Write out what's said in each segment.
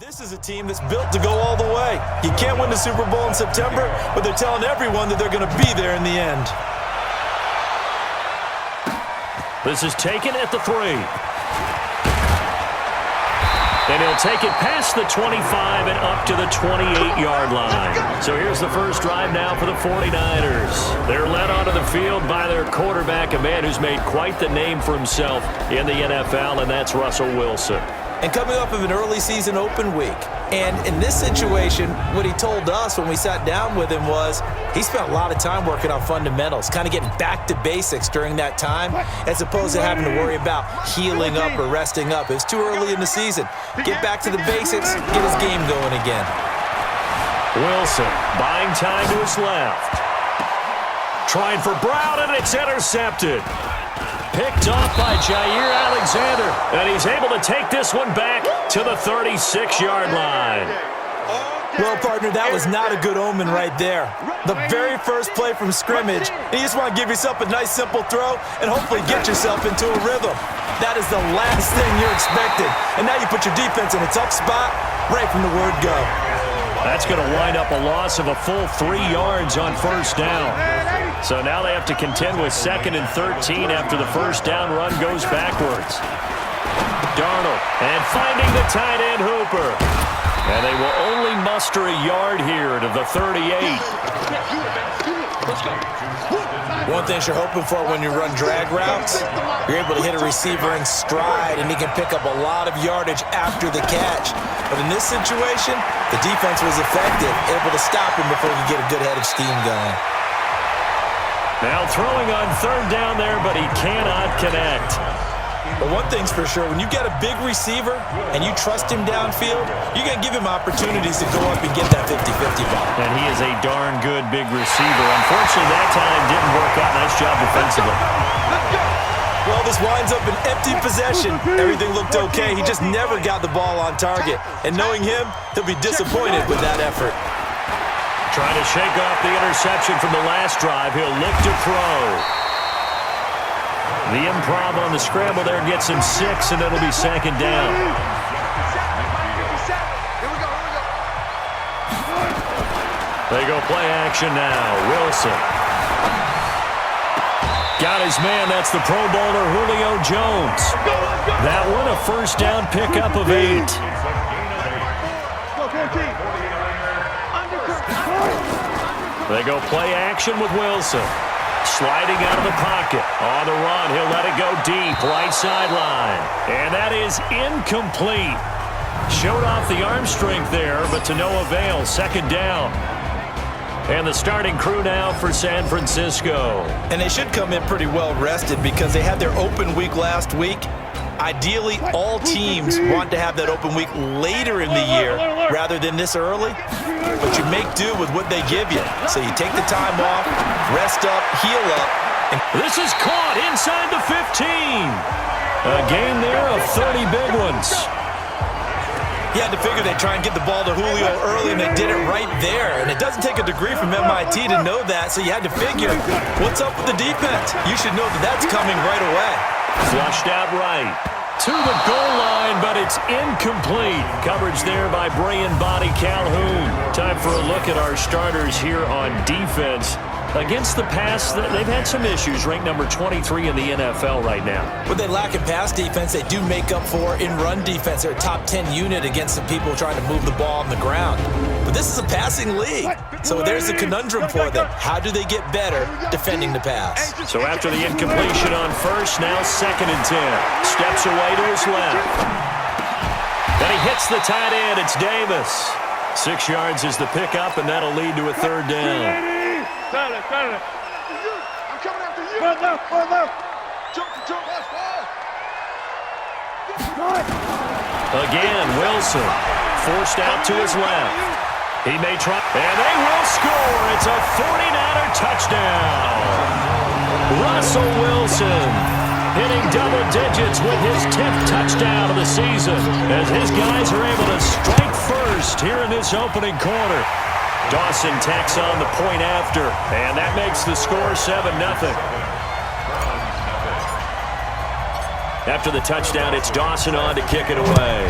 This is a team that's built to go all the way. You can't win the Super Bowl in September, but they're telling everyone that they're going to be there in the end. This is taken at the 3. And he'll take it past the 25 and up to the 28-yard line. So here's the first drive now for the 49ers. They're led onto the field by their quarterback, a man who's made quite the name for himself in the NFL, and that's Russell Wilson. And coming off of an early season open week. And in this situation, what he told us when we sat down with him was he spent a lot of time working on fundamentals, kind of getting back to basics during that time, as opposed to having to worry about healing up or resting up. It was too early in the season. Get back to the basics, get his game going again. Wilson buying time to his left. Trying for Brown, and it's intercepted. Picked off by Jair Alexander, and he's able to take this one back to the 36-yard line. Well, partner, that was not a good omen right there. The very first play from scrimmage, and you just want to give yourself a nice, simple throw and hopefully get yourself into a rhythm. That is the last thing you're expecting. And now you put your defense in a tough spot right from the word go. That's going to wind up a loss of a full 3 yards on first down. So now they have to contend with 2nd and 13 after the first down run goes backwards. Darnold, and finding the tight end Hooper. And they will only muster a yard here to the 38. One thing you're hoping for when you run drag routes, you're able to hit a receiver in stride, and he can pick up a lot of yardage after the catch. But in this situation, the defense was effective, able to stop him before he could get a good head of steam going. Now throwing on 3rd down there, but he cannot connect. But one thing's for sure, when you get a big receiver and you trust him downfield, you're going to give him opportunities to go up and get that 50-50 ball. And he is a darn good big receiver. Unfortunately, that time didn't work out. Nice job defensively. Well, this winds up an empty possession. Everything looked okay. He just never got the ball on target. And knowing him, he'll be disappointed with that effort. Trying to shake off the interception from the last drive. He'll look to throw. The improv on the scramble there gets him 6, and it'll be 2nd down. They go play action now. Wilson. Got his man. That's the Pro Bowler Julio Jones. That one a first down pickup of 8. They go play action with Wilson. Sliding out of the pocket. On the run, he'll let it go deep. Right sideline. And that is incomplete. Showed off the arm strength there, but to no avail. 2nd down. And the starting crew now for San Francisco. And they should come in pretty well rested because they had their open week last week. Ideally, all teams want to have that open week later in the year rather than this early. But you make do with what they give you. So you take the time off, rest up, heal up. And this is caught inside the 15. A gain there of 30 big ones. You had to figure they'd try and get the ball to Julio early, and they did it right there. And it doesn't take a degree from MIT to know that, so you had to figure, what's up with the defense? You should know that that's coming right away. Flushed out right. To the goal line, but it's incomplete. Coverage there by Brian Body Calhoun. Time for a look at our starters here on defense. Against the pass, they've had some issues. Ranked number 23 in the NFL right now. What they lack in pass defense, they do make up for in run defense. They're a top 10 unit against some people trying to move the ball on the ground. But this is a passing league. So there's a conundrum for them. How do they get better defending the pass? So after the incompletion on first, now 2nd and 10. Steps away to his left. Then he hits the tight end. It's Davis. 6 yards is the pickup, and that'll lead to a 3rd down. I'm coming after you. Run left. Jump. Again, Wilson. Forced out to his left. He may try, and they will score. It's a 49er touchdown. Russell Wilson hitting double digits with his 10th touchdown of the season as his guys are able to strike first here in this opening quarter. Dawson tacks on the point after, and that makes the score 7-0. After the touchdown, it's Dawson on to kick it away.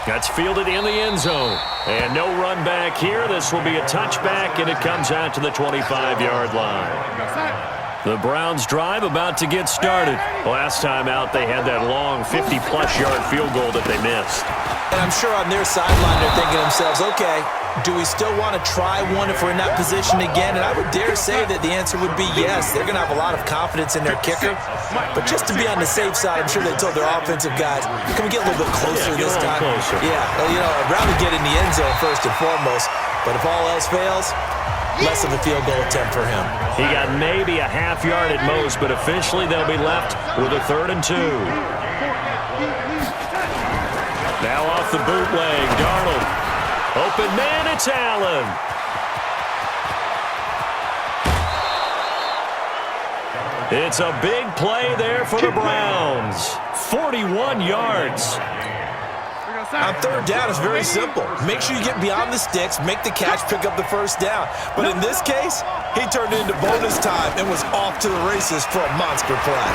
That's fielded in the end zone. And no run back here. This will be a touchback, and it comes out to the 25-yard line. The Browns' drive about to get started. Last time out, they had that long 50-plus yard field goal that they missed. And I'm sure on their sideline they're thinking to themselves, okay, do we still want to try one if we're in that position again? And I would dare say that the answer would be yes. They're going to have a lot of confidence in their kicker. But just to be on the safe side, I'm sure they told their offensive guys, can we get a little bit closer this time? Closer. Yeah, well, I'd rather get in the end zone first and foremost. But if all else fails, less of a field goal attempt for him. He got maybe a half yard at most, but officially they'll be left with a 3rd and 2. Now off the bootleg, Darnold. Open man, it's Allen. It's a big play there for the Browns. 41 yards. On 3rd down, it's very simple. Make sure you get beyond the sticks, make the catch, pick up the 1st down. But in this case, he turned into bonus time and was off to the races for a monster play.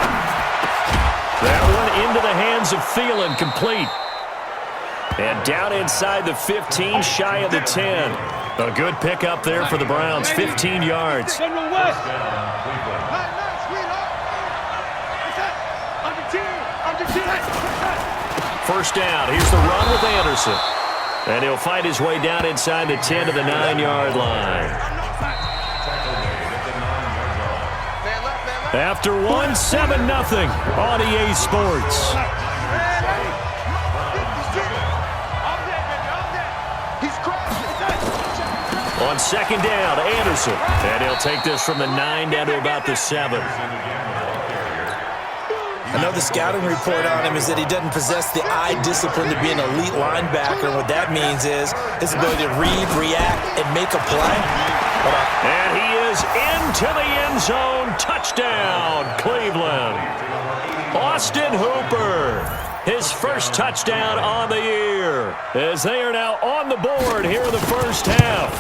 That one into the hands of Thielen, complete. And down inside the 15, shy of the 10. A good pickup there for the Browns, 15 yards. First down. Here's the run with Anderson. And he'll fight his way down inside the 10 to the 9-yard line. After 1, 7-0 on EA Sports. On 2nd down, Anderson. And he'll take this from the 9 down to about the 7. I know the scouting report on him is that he doesn't possess the eye discipline to be an elite linebacker. What that means is his ability to read, react, and make a play. And he is into the end zone. Touchdown, Cleveland. Austin Hooper, his first touchdown on the year, as they are now on the board here in the first half.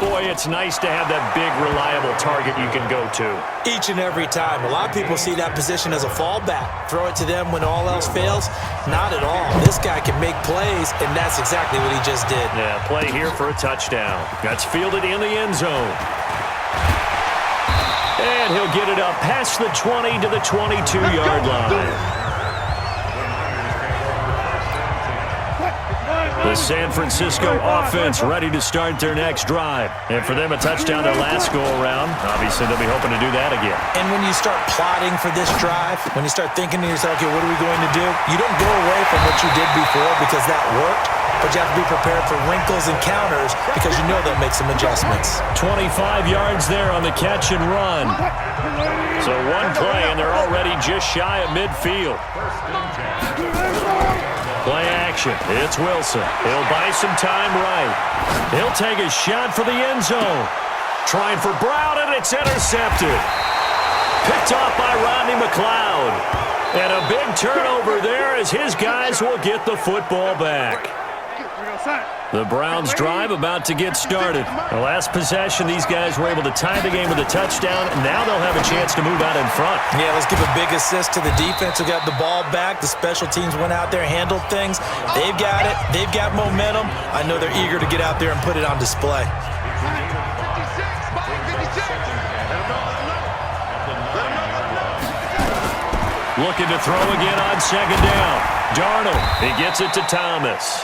Boy, it's nice to have that big, reliable target you can go to. Each and every time. A lot of people see that position as a fallback. Throw it to them when all else fails. Not at all. This guy can make plays, and that's exactly what he just did. Yeah, play here for a touchdown. That's fielded in the end zone. And he'll get it up past the 20 to the 22-yard line. The San Francisco offense ready to start their next drive. And for them, a touchdown their last go-around. Obviously, they'll be hoping to do that again. And when you start plotting for this drive, when you start thinking to yourself, okay, what are we going to do? You don't go away from what you did before because that worked, but you have to be prepared for wrinkles and counters because you know they'll make some adjustments. 25 yards there on the catch and run. So one play, and they're already just shy of midfield. Play action. It's Wilson. He'll buy some time right. He'll take a shot for the end zone. Trying for Brown, and it's intercepted. Picked off by Rodney McLeod. And a big turnover there as his guys will get the football back. The Browns drive about to get started. The last possession, these guys were able to tie the game with a touchdown, and now they'll have a chance to move out in front. Yeah, let's give a big assist to the defense who got the ball back. The special teams went out there, handled things. They've got it. They've got momentum. I know they're eager to get out there and put it on display. Looking to throw again on 2nd down. Darnold, he gets it to Thomas.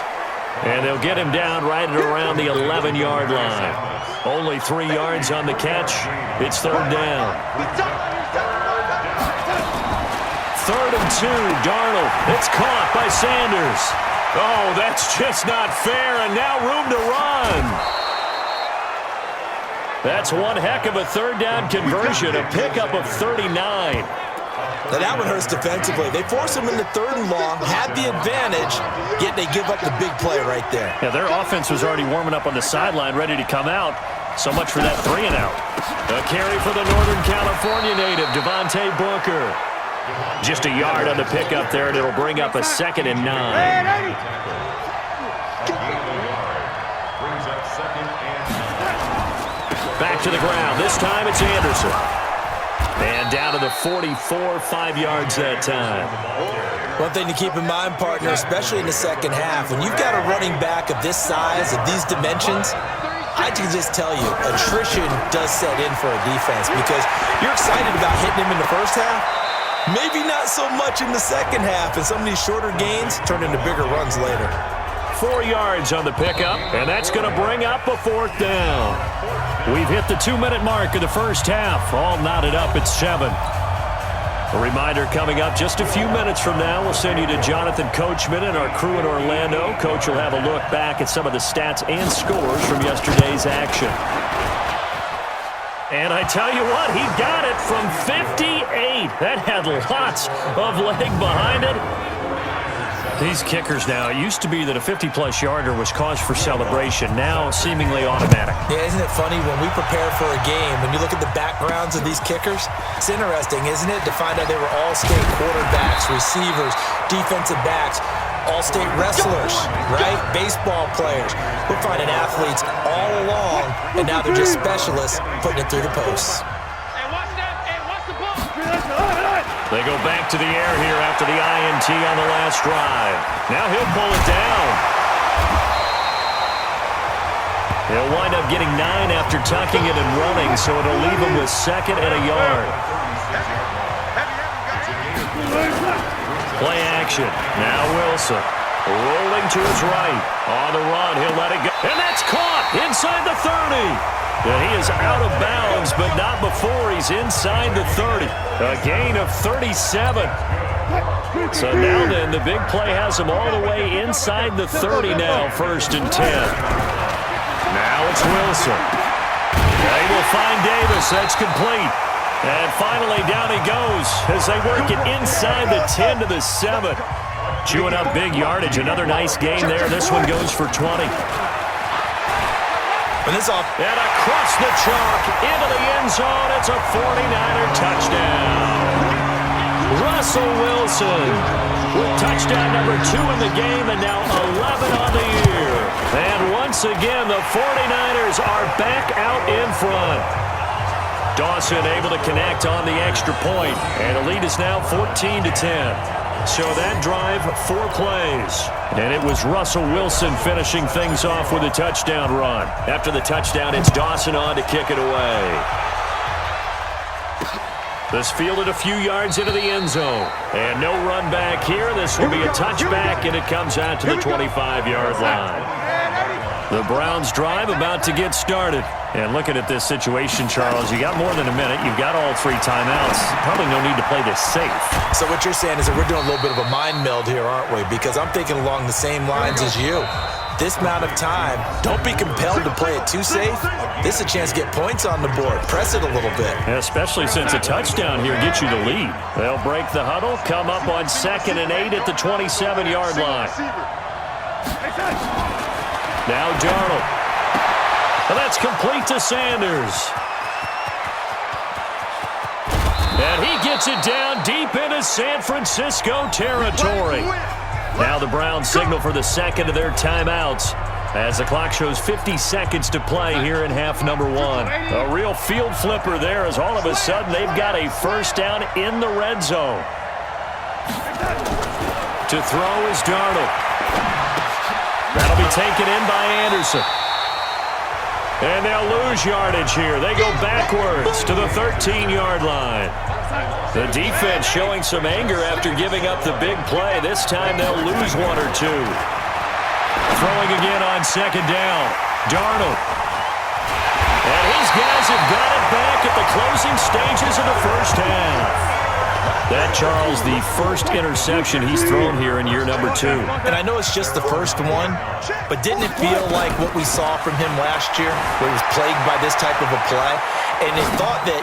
And they'll get him down right at around the 11-yard line. Only 3 yards on the catch. It's 3rd down. 3rd and 2, Darnold. It's caught by Sanders. Oh, that's just not fair, and now room to run. That's one heck of a 3rd down conversion, a pickup of 39. Now that one hurts defensively. They force him into 3rd and long, had the advantage, yet they give up the big play right there. Yeah, their offense was already warming up on the sideline, ready to come out. So much for that 3 and out. A carry for the Northern California native, Devontae Booker. Just a yard on the pickup there, and it'll bring up a 2nd and 9. Back to the ground. This time it's Anderson. And down to the 44, 5 yards that time. One thing to keep in mind, partner, especially in the second half, when you've got a running back of this size, of these dimensions, I can just tell you, attrition does set in for a defense because you're excited about hitting him in the first half. Maybe not so much in the second half, and some of these shorter gains turn into bigger runs later. 4 yards on the pickup, and that's going to bring up a 4th down. We've hit the 2-minute mark of the first half. All knotted up at 7. A reminder coming up just a few minutes from now. We'll send you to Jonathan Coachman and our crew in Orlando. Coach will have a look back at some of the stats and scores from yesterday's action. And I tell you what, he got it from 58. That had lots of leg behind it. These kickers now, it used to be that a 50-plus yarder was cause for celebration. Now, seemingly automatic. Yeah, isn't it funny when we prepare for a game, when you look at the backgrounds of these kickers, it's interesting, isn't it, to find out they were all-state quarterbacks, receivers, defensive backs, all-state wrestlers, right? Baseball players. We're finding athletes all along, and now they're just specialists putting it through the posts. They go back to the air here after the INT on the last drive. Now he'll pull it down. He'll wind up getting 9 after tucking it and running, so it'll leave him with 2nd and a yard. Play action. Now Wilson. Rolling to his right. On the run, he'll let it go. And that's caught inside the 30. And he is out of bounds, but not before he's inside the 30. A gain of 37. So now then, the big play has him all the way inside the 30 now, 1st and 10. Now it's Wilson. They will find Davis. That's complete. And finally, down he goes as they work it inside the 10 to the 7. Chewing up big yardage. Another nice gain there. This one goes for 20. And across the chalk into the end zone. It's a 49er touchdown. Russell Wilson with touchdown number 2 in the game and now 11 on the year. And once again, the 49ers are back out in front. Dawson able to connect on the extra point, and the lead is now 14-10. So that drive, 4 plays. And it was Russell Wilson finishing things off with a touchdown run. After the touchdown, it's Dawson on to kick it away. This fielded a few yards into the end zone. And no run back here. This will be a touchback, and it comes out to the 25-yard line. The Browns drive about to get started. And looking at this situation, Charles, you got more than a minute. You've got all 3 timeouts. Probably no need to play this safe. So what you're saying is that we're doing a little bit of a mind meld here, aren't we? Because I'm thinking along the same lines as you. This amount of time, don't be compelled to play it too safe. This is a chance to get points on the board. Press it a little bit. Especially since a touchdown here gets you the lead. They'll break the huddle, come up on 2nd and 8 at the 27-yard line. Now Darnold. And that's complete to Sanders. And he gets it down deep into San Francisco territory. Now the Browns signal for the 2nd of their timeouts as the clock shows 50 seconds to play here in half number 1. A real field flipper there as all of a sudden they've got a 1st down in the red zone. To throw is Darnold. That'll be taken in by Anderson. And they'll lose yardage here. They go backwards to the 13-yard line. The defense showing some anger after giving up the big play. This time they'll lose 1 or 2. Throwing again on 2nd down. Darnold. And his guys have got it back at the closing stages of the first half. That, Charles, the first interception he's thrown here in year number 2. And I know it's just the first one, but didn't it feel like what we saw from him last year, where he was plagued by this type of a play? And they thought that,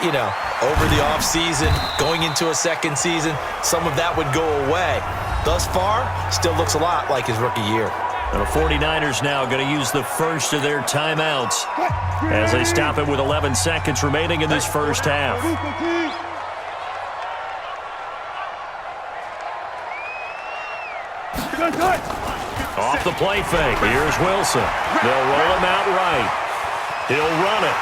over the offseason, going into a second season, some of that would go away. Thus far, still looks a lot like his rookie year. And the 49ers now going to use the first of their timeouts as they stop it with 11 seconds remaining in this first half. Off the play fake. Here's Wilson. They'll roll him out right. He'll run it.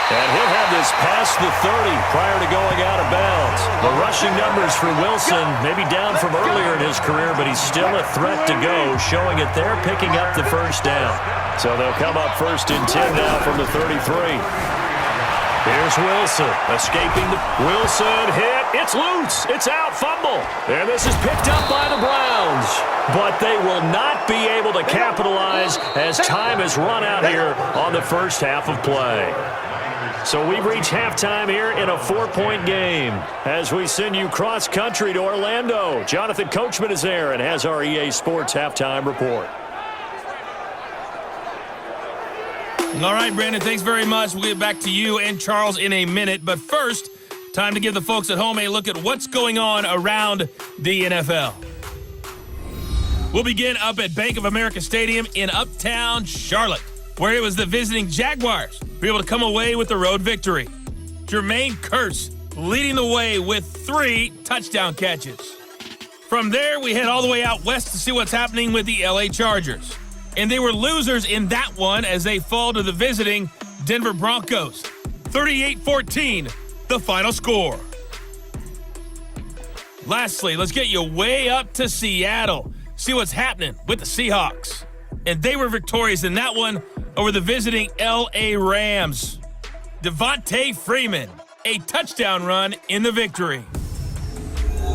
And he'll have this past the 30 prior to going out of bounds. The rushing numbers for Wilson, maybe down from earlier in his career, but he's still a threat to go, showing it there, picking up the first down. So they'll come up 1st and 10 now from the 33. Here's Wilson, escaping the... Wilson hit. It's loose. It's out. Fumble. And this is picked up by the Browns. But they will not be able to capitalize as time has run out here on the first half of play. So we've reached halftime here in a 4-point game. As we send you cross-country to Orlando, Jonathan Coachman is there and has our EA Sports halftime report. All right, Brandon, thanks very much. We'll get back to you and Charles in a minute. But first, time to give the folks at home a look at what's going on around the NFL. We'll begin up at Bank of America Stadium in Uptown Charlotte, where it was the visiting Jaguars who were able to come away with the road victory. Jermaine Kearse leading the way with 3 touchdown catches. From there, we head all the way out west to see what's happening with the LA Chargers. And they were losers in that one as they fall to the visiting Denver Broncos. 38-14, the final score. Lastly, let's get you way up to Seattle. See what's happening with the Seahawks. And they were victorious in that one over the visiting LA Rams. Devontae Freeman, a touchdown run in the victory.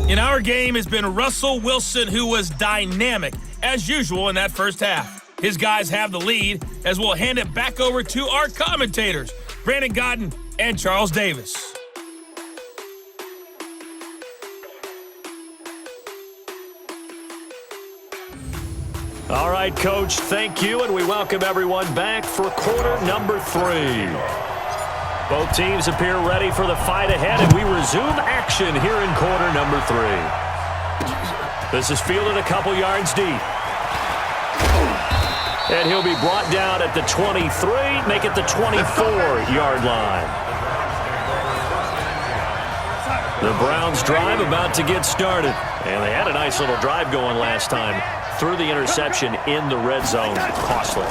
In our game has been Russell Wilson, who was dynamic as usual in that first half. His guys have the lead as we'll hand it back over to our commentators, Brandon Godden and Charles Davis. All right, Coach, thank you, and we welcome everyone back for quarter number 3. Both teams appear ready for the fight ahead, and we resume action here in quarter number 3. This is fielded a couple yards deep. And he'll be brought down at the 23, make it the 24-yard line. The Browns drive about to get started. And they had a nice little drive going last time. Threw the interception in the red zone. Costly.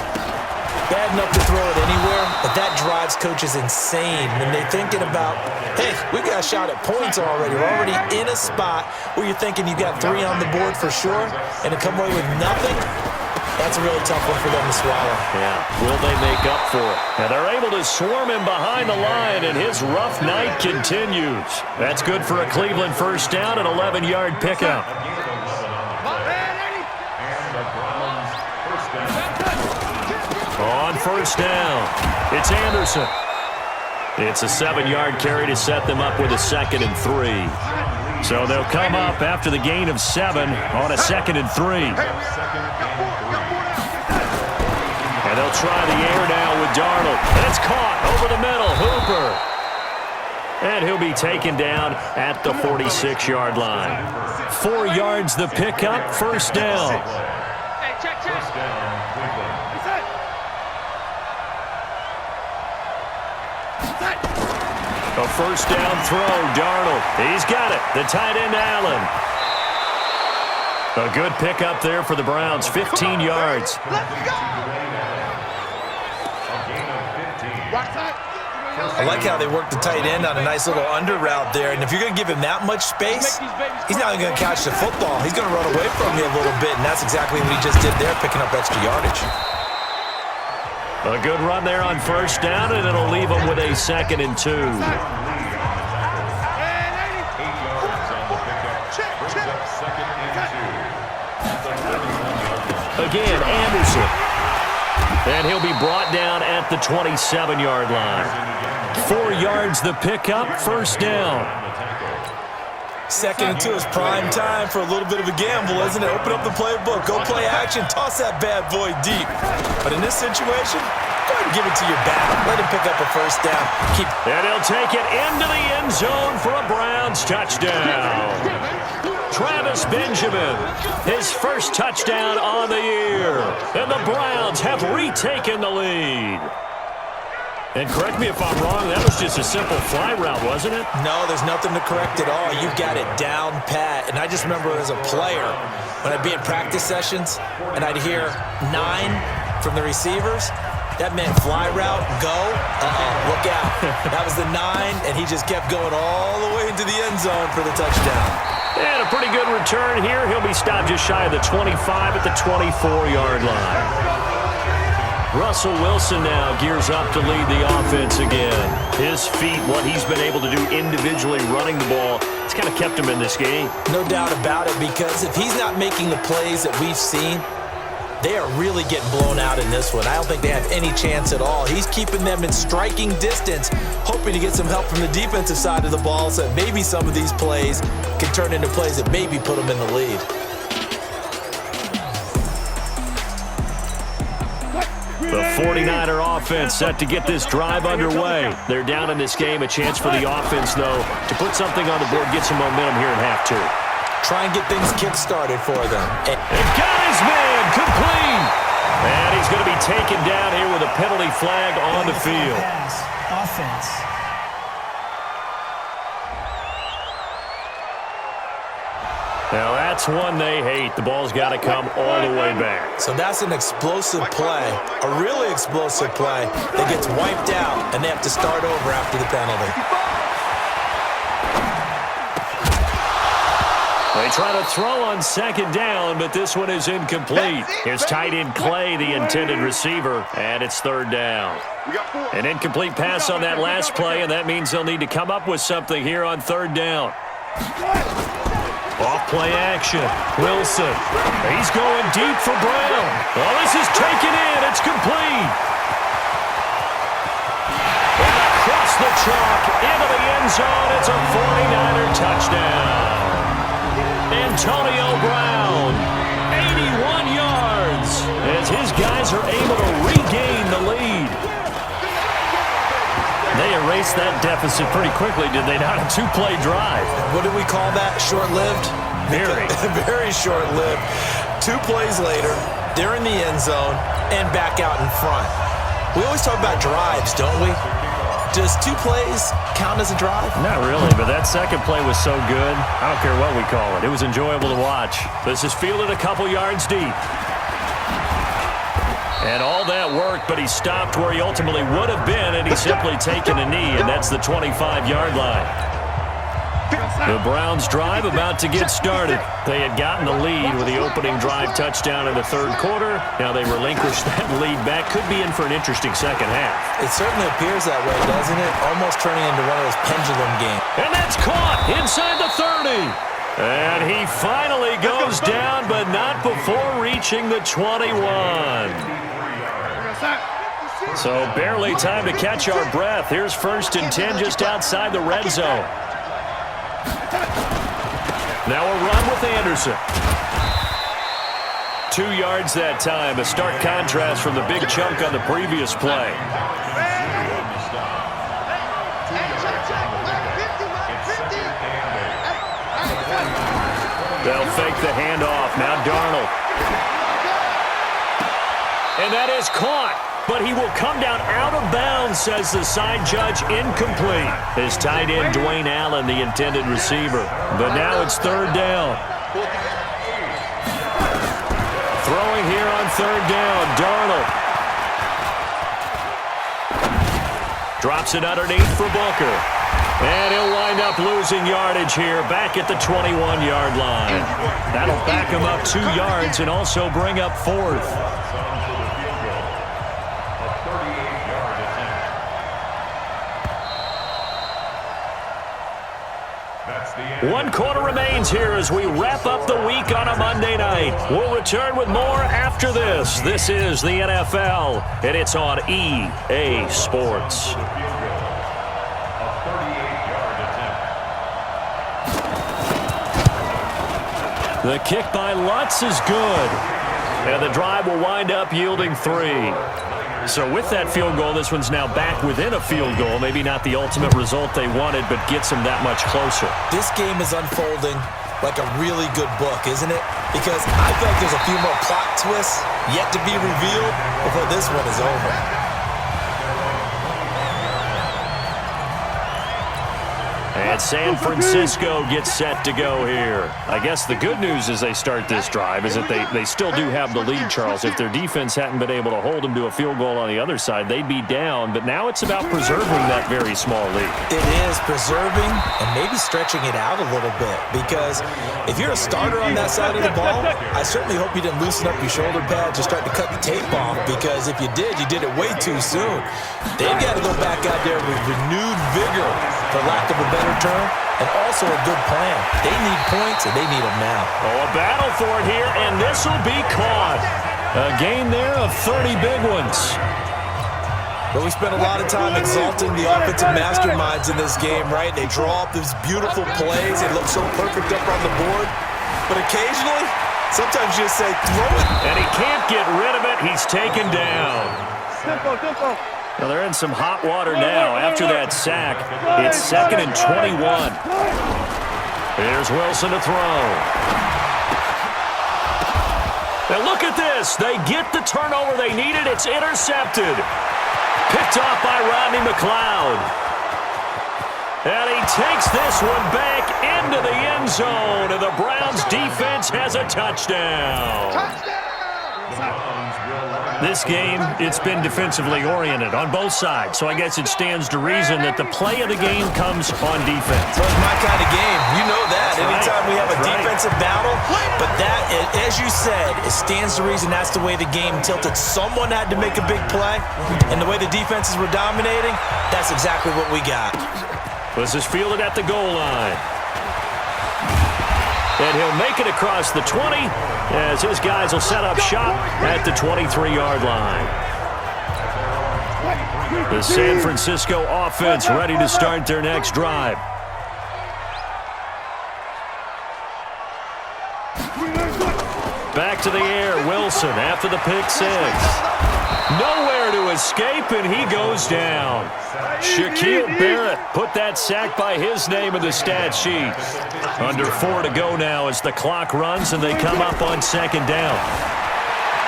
Bad enough to throw it anywhere, but that drives coaches insane when they're thinking about, hey, we got a shot at points already. We're already in a spot where you're thinking you got 3 on the board for sure, and to come away with nothing, that's a really tough one for them to swallow. Yeah, will they make up for it? And they're able to swarm him behind the line, and his rough night continues. That's good for a Cleveland first down and 11-yard pickup. On first down, it's Anderson. It's a 7-yard carry to set them up with a 2nd and 3. So they'll come up after the gain of 7 on a 2nd and 3. And they'll try the air now with Darnold. And it's caught over the middle. Hooper. And he'll be taken down at the 46-yard line. 4 yards the pickup, first down. A first down throw, Darnold. He's got it. The tight end, Allen. A good pickup there for the Browns, 15 yards. I like how they work the tight end on a nice little under route there. And if you're going to give him that much space, he's not going to catch the football. He's going to run away from you a little bit, and that's exactly what he just did there, picking up extra yardage. A good run there on first down, and it'll leave him with a 2nd and 2. Again, Anderson. And he'll be brought down at the 27-yard line. 4 yards the pickup, first down. 2nd and 2 is prime time for a little bit of a gamble, isn't it? Open up the playbook, go play action, toss that bad boy deep. But in this situation, go ahead and give it to your back. Let him pick up a first down. And he'll take it into the end zone for a Browns touchdown. Travis Benjamin, his first touchdown on the year. And the Browns have retaken the lead. And correct me if I'm wrong, that was just a simple fly route, wasn't it? No, there's nothing to correct at all. You've got it down pat. And I just remember as a player, when I'd be in practice sessions and I'd hear 9 from the receivers, That meant fly route, go, look out. That was the 9, and he just kept going all the way into the end zone for the touchdown. And a pretty good return here. He'll be stopped just shy of the 25 at the 24-yard line. Russell Wilson now gears up to lead the offense again. His feet, what he's been able to do individually running the ball, it's kind of kept him in this game. No doubt about it, because if he's not making the plays that we've seen, they are really getting blown out in this one. I don't think they have any chance at all. He's keeping them in striking distance, hoping to get some help from the defensive side of the ball so that maybe some of these plays can turn into plays that maybe put them in the lead. The 49er offense set to get this drive underway. They're down in this game. A chance for the offense, though, to put something on the board, get some momentum here in half 2. Try and get things kick-started for them. And got his man complete. And he's going to be taken down here with a penalty flag on the field. Offense. Now that's one they hate. The ball's got to come all the way back. So that's an explosive play, a really explosive play that gets wiped out, and they have to start over after the penalty. They try to throw on second down, but this one is incomplete. It's tight end Clay, the intended receiver, and it's third down. An incomplete pass on that last play, and that means they'll need to come up with something here on third down. Off play action. Wilson. He's going deep for Brown. Oh, this is taken in. It's complete. And across the chalk into the end zone. It's a 49er touchdown. Antonio Brown, 81 yards, as his guys are able to regain the lead. They erased that deficit pretty quickly, did they not? A 2-play drive. What did we call that? Short-lived? Very. Very short-lived. 2 plays later, they're in the end zone and back out in front. We always talk about drives, don't we? Does 2 plays count as a drive? Not really, but that second play was so good. I don't care what we call it. It was enjoyable to watch. This is fielded a couple yards deep. And all that work, but he stopped where he ultimately would have been, and he's simply taken a knee, and that's the 25-yard line. The Browns' drive about to get started. They had gotten the lead with the opening drive touchdown in the third quarter. Now they relinquish that lead back. Could be in for an interesting second half. It certainly appears that way, doesn't it? Almost turning into one of those pendulum games. And that's caught inside the 30. And he finally goes down, but not before reaching the 21. So barely time to catch our breath. Here's 1st and 10 just outside the red zone. Now a run with Anderson. 2 yards that time. A stark contrast from the big chunk on the previous play. They'll fake the handoff. Now Darnold. And that is caught. But he will come down out of bounds, says the side judge. Incomplete. His tight end, Dwayne Allen, the intended receiver. But now it's third down. Throwing here on third down, Darnold. Drops it underneath for Booker. And he'll wind up losing yardage here back at the 21-yard line. That'll back him up 2 yards and also bring up 4th. One quarter remains here as we wrap up the week on a Monday night. We'll return with more after this. This is the NFL, and it's on EA Sports. The kick by Lutz is good, and the drive will wind up yielding 3. So with that field goal, this one's now back within a field goal. Maybe not the ultimate result they wanted, but gets them that much closer. This game is unfolding like a really good book, isn't it? Because I feel like there's a few more plot twists yet to be revealed before this one is over. And And San Francisco gets set to go here. I guess the good news as they start this drive is that they still do have the lead, Charles. If their defense hadn't been able to hold them to a field goal on the other side, they'd be down. But now it's about preserving that very small lead. It is preserving and maybe stretching it out a little bit, because if you're a starter on that side of the ball, I certainly hope you didn't loosen up your shoulder pads or start to cut the tape off, because if you did it way too soon. They've got to go back out there with renewed vigor, for lack of a better term, and also a good plan. They need points, and they need them now. Oh, a battle for it here, and this will be caught. A gain there of 30 big ones. But we spent a lot of time exalting the offensive masterminds in this game, right? They draw up these beautiful plays. They look so perfect up on the board. But occasionally, sometimes you just say, throw it. And he can't get rid of it. He's taken down. Tempo. Well, they're in some hot water now after that sack. It's 2nd and 21. Here's Wilson to throw. Now look at this. They get the turnover they needed. It's intercepted. Picked off by Rodney McLeod. And he takes this one back into the end zone. And the Browns defense has a touchdown. This game, it's been defensively oriented on both sides, so I guess it stands to reason that the play of the game comes on defense. Well, it's my kind of game. You know that. Anytime we have a defensive battle, but that, as you said, it stands to reason that's the way the game tilted. Someone had to make a big play, and the way the defenses were dominating, that's exactly what we got. This is fielded at the goal line. And he'll make it across the 20 as his guys will set up shop at the 23-yard line. The San Francisco offense ready to start their next drive. Back to the air, Wilson after the pick six. Nowhere to escape, and he goes down. Shaquille Barrett put that sack by his name in the stat sheet. Under 4 to go now as the clock runs and they come up on 2nd down.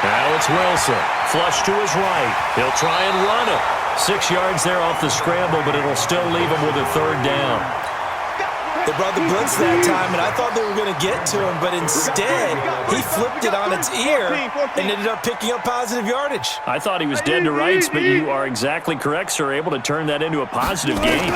Now it's Wilson. Flush to his right. He'll try and run it. 6 yards there off the scramble, but it'll still leave him with a 3rd down. They brought the blitz that time, and I thought they were going to get to him, but instead, he flipped it on its ear and ended up picking up positive yardage. I thought he was dead to rights, but you are exactly correct, sir. Able to turn that into a positive gain.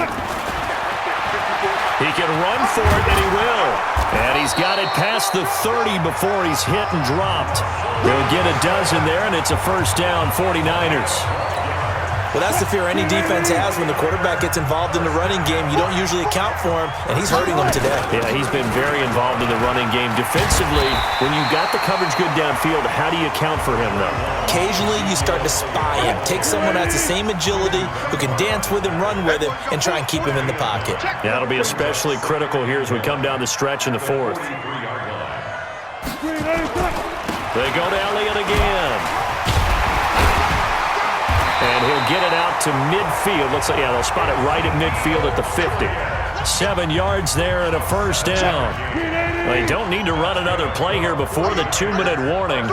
He can run for it, and he will. And he's got it past the 30 before he's hit and dropped. He'll get a dozen there, and it's a 1st down, 49ers. Well, that's the fear any defense has when the quarterback gets involved in the running game. You don't usually account for him, and he's hurting them today. Yeah, he's been very involved in the running game. Defensively, when you got the coverage good downfield, how do you account for him, though? Occasionally, you start to spy him. Take someone that has the same agility, who can dance with him, run with him, and try and keep him in the pocket. Yeah, that'll be especially critical here as we come down the stretch in the 4th. They go to Elliott again. And he'll get it out to midfield. Looks like, yeah, they'll spot it right at midfield at the 50. 7 yards there and a 1st down. They don't need to run another play here before the 2-minute warning.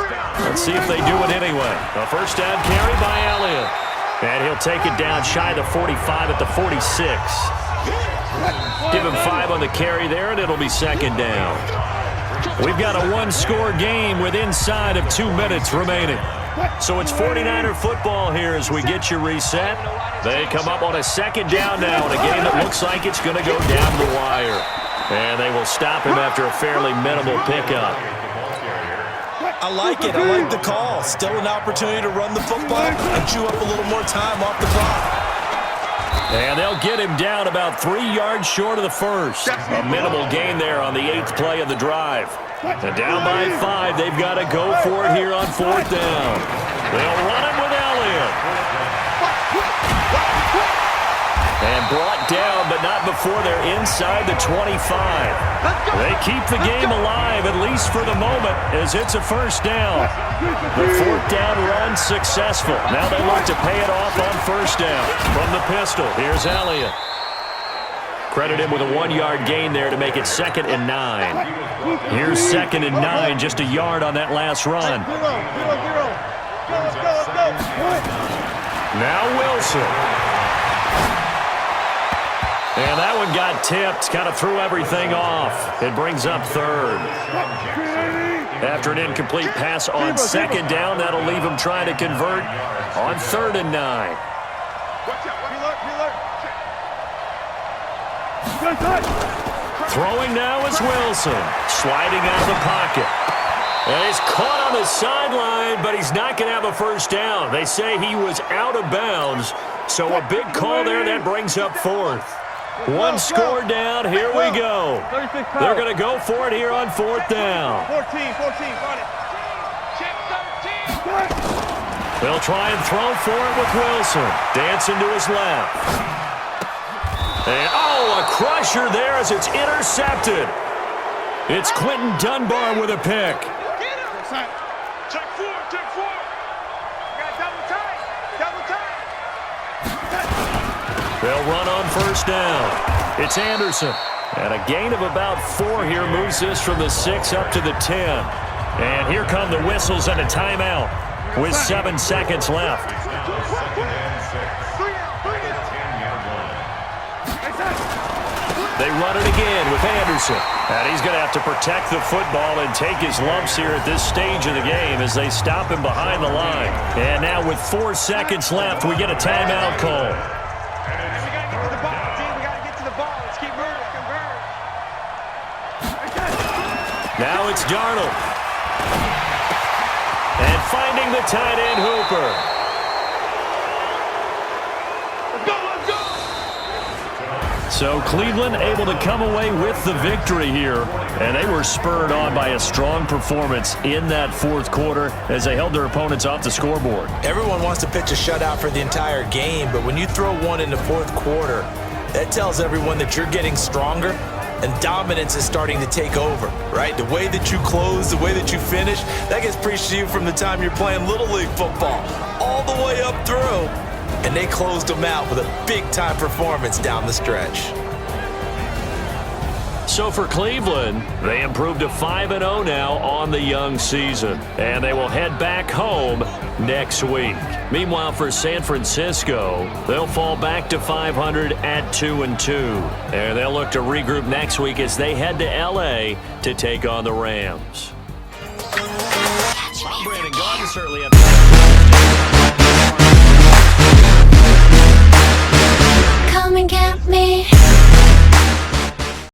Let's see if they do it anyway. A 1st down carry by Elliott. And he'll take it down shy of the 45 at the 46. Give him 5 on the carry there, and it'll be 2nd down. We've got a 1-score game with inside of 2 minutes remaining. So it's 49er football here as we get you reset. They come up on a 2nd down now in a game that looks like it's going to go down the wire. And they will stop him after a fairly minimal pickup. I like it. I like the call. Still an opportunity to run the football and chew up a little more time off the clock. And they'll get him down about 3 yards short of the 1st. A minimal gain there on the 8th play of the drive. And down by 5, they've got to go for it here on 4th down. They'll run it with Elliott. And brought down, but not before they're inside the 25. They keep the game alive, at least for the moment, as it's a 1st down. The 4th down run successful. Now they look to pay it off on 1st down. From the pistol, here's Elliott. Credit him with a 1-yard gain there to make it 2nd and 9. Here's 2nd and 9, just a yard on that last run. Now Wilson. And that one got tipped, kind of threw everything off. It brings up third. After an incomplete pass on second down, that'll leave him trying to convert on 3rd and 9. Throwing now is Wilson, sliding out of the pocket. And he's caught on the sideline, but he's not going to have a first down. They say he was out of bounds, so a big call there that brings up 4th. One score down, here we go. They're going to go for it here on 4th down. 14, got it. Check 13. They'll try and throw for it with Wilson. Dancing to his left. And, oh, a crusher there as it's intercepted. It's Quentin Dunbar with a pick. Check 4. Got double time. They'll run on first down. It's Anderson. And a gain of about 4 here moves this from the 6 up to the 10. And here come the whistles and a timeout with 7 seconds left. They run it again with Anderson. And he's going to have to protect the football and take his lumps here at this stage of the game as they stop him behind the line. And now with 4 seconds left, we get a timeout call. Now it's Darnold. And finding the tight end Hooper. So Cleveland able to come away with the victory here. And they were spurred on by a strong performance in that 4th quarter as they held their opponents off the scoreboard. Everyone wants to pitch a shutout for the entire game, but when you throw one in the 4th quarter, that tells everyone that you're getting stronger and dominance is starting to take over, right? The way that you close, the way that you finish, that gets preached to you from the time you're playing Little League football all the way up through. And they closed them out with a big-time performance down the stretch. So for Cleveland, they improved to 5-0 now on the young season. And they will head back home next week. Meanwhile, for San Francisco, they'll fall back to 500 at 2-2. And they'll look to regroup next week as they head to L.A. to take on the Rams. I'm Brandon Gaudin, certainly.